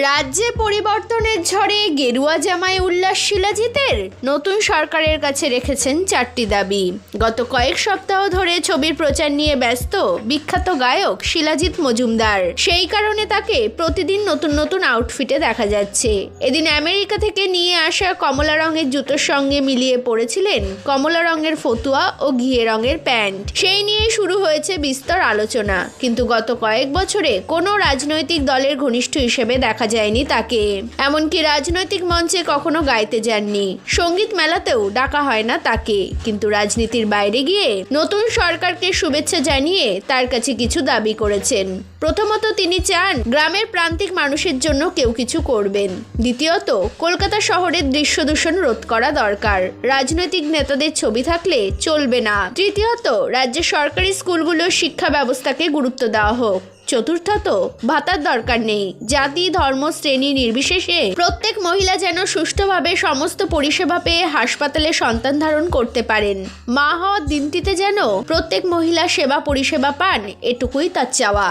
রাজ্যে পরিবর্তনের ঝড়ে গেরুয়া জামায় উল্লাস শিলাজিতের। নতুন সরকারের কাছে রেখেছেন 4টি দাবি। গত কয়েক সপ্তাহ ধরে ছবির প্রচার নিয়ে ব্যস্ত বিখ্যাত গায়ক শিলাজিৎ মজুমদার। সেই কারণে তাকে প্রতিদিন নতুন নতুন আউটফিটে দেখা যাচ্ছে। এদিন আমেরিকা থেকে নিয়ে আসা কমলা রঙের জুতোর সঙ্গে মিলিয়ে পরেছিলেন কমলা রঙের ফতুয়া ও ঘিয়ে রঙের প্যান্ট। সেই নিয়ে শুরু হয়েছে বিস্তর আলোচনা। কিন্তু গত কয়েক বছরে কোনো রাজনৈতিক দলের ঘনিষ্ঠ হিসেবে দেখা যায়নি তাকে। এমনকি রাজনৈতিক মঞ্চে কখনো গাইতে যাননি, সঙ্গীত মেলাতেও ডাকা হয় না তাকে। কিন্তু রাজনীতির বাইরে গিয়ে নতুন সরকারকে শুভেচ্ছা জানিয়ে তার কাছে কিছু দাবি করেছেন। প্রথমত, তিনি চান গ্রামের প্রান্তিক মানুষের জন্য কেউ কিছু করবেন। দ্বিতীয়ত, কলকাতা শহরের দৃশ্য দূষণ রোধ করা দরকার, রাজনৈতিক নেতাদের ছবি থাকলে চলবে না। তৃতীয়ত, রাজ্যের সরকারি স্কুলগুলোর শিক্ষা ব্যবস্থাকে গুরুত্ব দেওয়া হোক। চতুর্থত, ভাতার দরকার নেই, জাতি ধর্ম শ্রেণী নির্বিশেষে প্রত্যেক মহিলা যেন সুষ্ঠুভাবে সমস্ত পরিষেবা পেয়ে হাসপাতালে সন্তান ধারণ করতে পারেন। মা হওয়ার দিনটিতে যেন প্রত্যেক মহিলা সেবা পরিষেবা পান, এটুকুই তার চাওয়া।